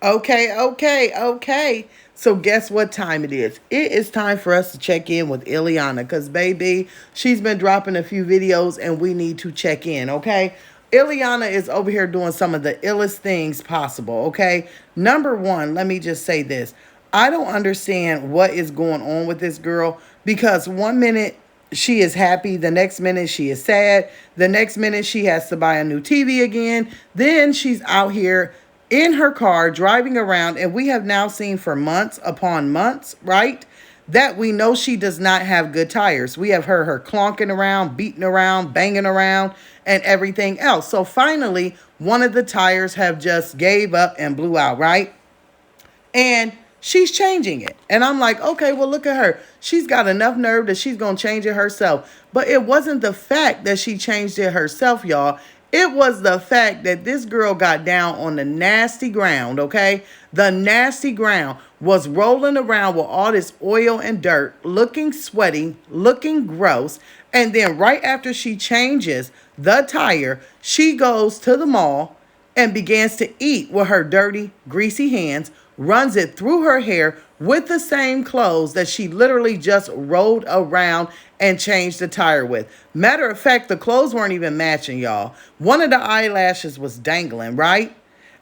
Okay. So guess what time it is? It is time for us to check in with Ileana because baby, she's been dropping a few videos and we need to check in, okay? Ileana is over here doing some of the illest things possible, okay? Number one, let me just say this. I don't understand what is going on with this girl because one minute she is happy, the next minute she is sad, the next minute she has to buy a new TV again, then she's out here in her car driving around, and we have now seen for months upon months, right, that we know she does not have good tires. We have heard her clonking around, beating around, banging around, and everything else. So finally one of the tires have just gave up and blew out, right? And she's changing it. And I'm like, okay, well, look at her. She's got enough nerve that she's going to change it herself. But it wasn't the fact that she changed it herself, y'all. It was the fact that this girl got down on the nasty ground, okay? The nasty ground was rolling around with all this oil and dirt, looking sweaty, looking gross. And then right after she changes the tire, she goes to the mall and begins to eat with her dirty, greasy hands, runs it through her hair with the same clothes that she literally just rolled around and changed the tire with. Matter of fact, the clothes weren't even matching, y'all. One of the eyelashes was dangling, right?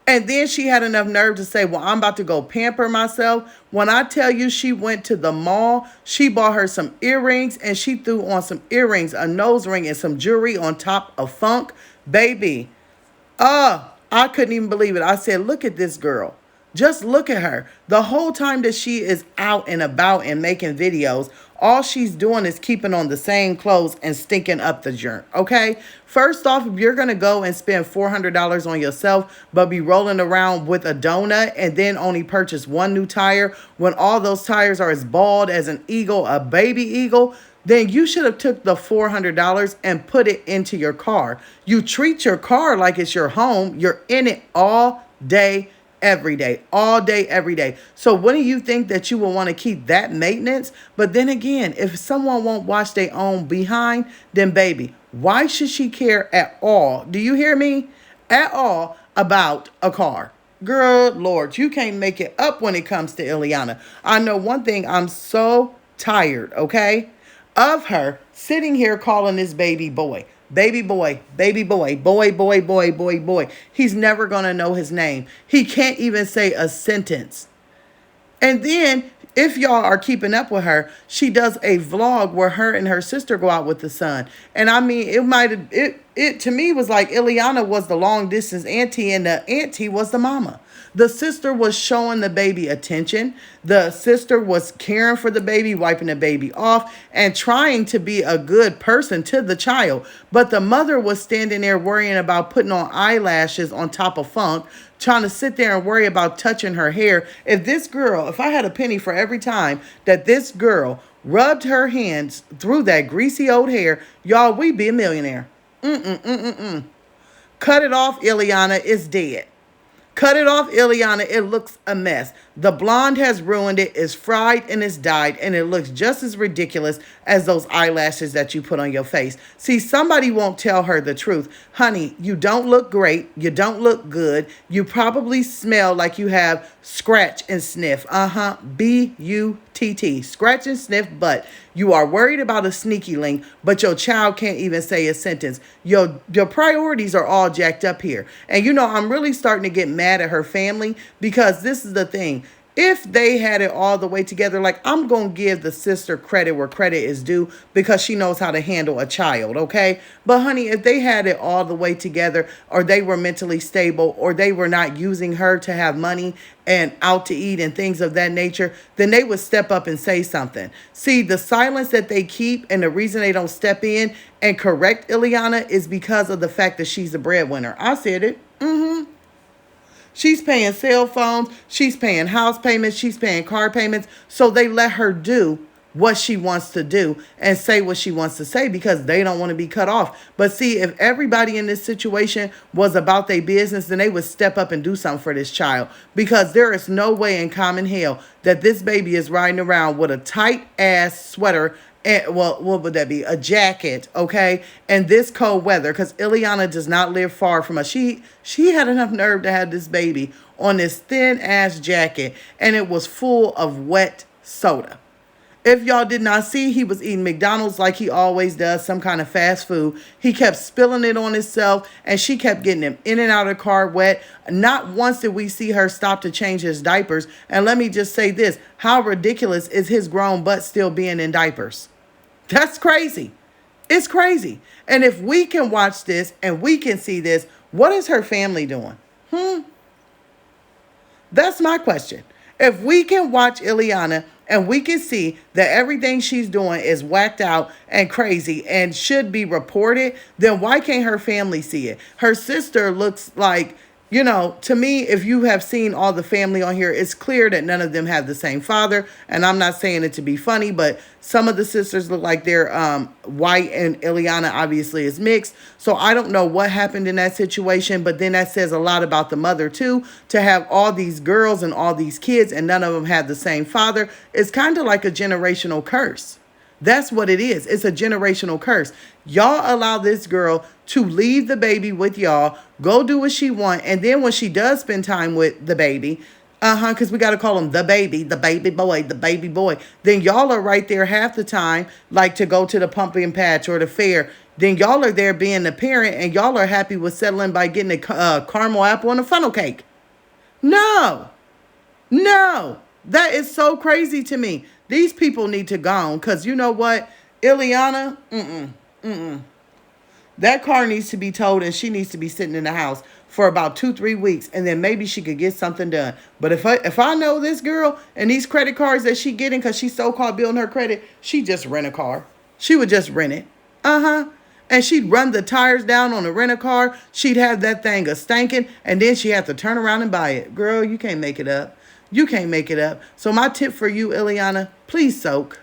And then she had enough nerve to say, well, I'm about to go pamper myself. When I tell you she went to the mall, she bought her some earrings and she threw on some earrings, a nose ring, and some jewelry on top of funk. Baby, I couldn't even believe it. I said, look at this girl. Just look at her. The whole time that she is out and about and making videos, all she's doing is keeping on the same clothes and stinking up the joint, okay? First off, if you're going to go and spend $400 on yourself, but be rolling around with a donut and then only purchase one new tire when all those tires are as bald as an eagle, a baby eagle, then you should have took the $400 and put it into your car. You treat your car like it's your home. You're in it all day, every day, all day, every day. So wouldn't you think that you will want to keep that maintenance? But then again, if someone won't wash their own behind, then baby, why should she care at all? Do you hear me? At all about a car. Girl, Lord, you can't make it up when it comes to Ileana. I know one thing, I'm so tired, okay, of her sitting here calling this baby boy. Baby boy, baby boy, boy. He's never going to know his name. He can't even say a sentence. And then, if y'all are keeping up with her, she does a vlog where her and her sister go out with the son. And I mean, it to me was like Ileana was the long distance auntie and the auntie was the mama. The sister was showing the baby attention. The sister was caring for the baby, wiping the baby off, and trying to be a good person to the child. But the mother was standing there worrying about putting on eyelashes on top of funk, trying to sit there and worry about touching her hair. If I had a penny for every time that this girl rubbed her hands through that greasy old hair, y'all, we'd be a millionaire. Cut it off, Ileana. It's dead. Cut it off, Ileana. It looks a mess. The blonde has ruined it. It's fried and it's dyed, and it looks just as ridiculous as those eyelashes that you put on your face. See, somebody won't tell her the truth. Honey, you don't look great. You don't look good. You probably smell like you have scratch and sniff. BUTT. Scratch and sniff butt. You are worried about a sneaky link, but your child can't even say a sentence. Your priorities are all jacked up here. And you know, I'm really starting to get mad at her family because this is the thing. If they had it all the way together, like, I'm going to give the sister credit where credit is due because she knows how to handle a child, okay? But honey, if they had it all the way together, or they were mentally stable, or they were not using her to have money and out to eat and things of that nature, then they would step up and say something. See, the silence that they keep and the reason they don't step in and correct Ileana is because of the fact that she's the breadwinner. I said it. She's paying cell phones, she's paying house payments, she's paying car payments. So they let her do what she wants to do and say what she wants to say because they don't want to be cut off. But see, if everybody in this situation was about their business, then they would step up and do something for this child, because there is no way in common hell that this baby is riding around with a tight ass sweater and, well, what would that be? A jacket, okay? And this cold weather, because Ileana does not live far from us. She had enough nerve to have this baby on this thin ass jacket, and it was full of wet soda. If y'all did not see, he was eating McDonald's like he always does, some kind of fast food. He kept spilling it on himself, and she kept getting him in and out of the car wet. Not once did we see her stop to change his diapers. And let me just say this, how ridiculous is his grown butt still being in diapers? That's crazy. It's crazy. And if we can watch this and we can see this, what is her family doing? That's my question. If we can watch Ileana and we can see that everything she's doing is whacked out and crazy and should be reported, then why can't her family see it? Her sister looks like, you know, to me, if you have seen all the family on here, it's clear that none of them have the same father. And I'm not saying it to be funny, but some of the sisters look like they're white, and Ileana obviously is mixed. So I don't know what happened in that situation, but then that says a lot about the mother too, to have all these girls and all these kids and none of them have the same father. It's kind of like a generational curse. That's what it is. It's a generational curse. Y'all allow this girl to leave the baby with y'all, go do what she want, and then when she does spend time with the baby, because we got to call him the baby boy, then y'all are right there half the time, like to go to the pumpkin patch or the fair. Then y'all are there being the parent, and y'all are happy with settling by getting a caramel apple and a funnel cake. No. That is so crazy to me. These people need to go on, because you know what? Ileana, that car needs to be towed, and she needs to be sitting in the house for about 2-3 weeks, and then maybe she could get something done. But if I know this girl and these credit cards that she getting because she's so-called building her credit, she just rent a car. She would just rent it. And she'd run the tires down on the rent-a-car. She'd have that thing a-stanking, and then she had to turn around and buy it. Girl, you can't make it up. You can't make it up. So my tip for you, Ileana, please soak.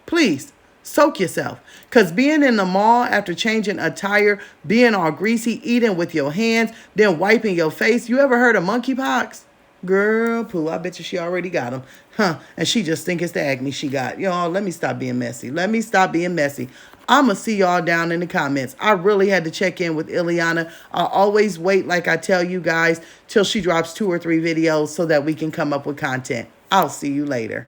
Please soak yourself. Because being in the mall after changing a tire, being all greasy, eating with your hands, then wiping your face. You ever heard of monkeypox? Girl, poo, I bet you she already got them. And she just think it's the acne she got. Y'all, let me stop being messy. I'm going to see y'all down in the comments. I really had to check in with Ileana. I always wait, like I tell you guys, till she drops 2 or 3 videos so that we can come up with content. I'll see you later.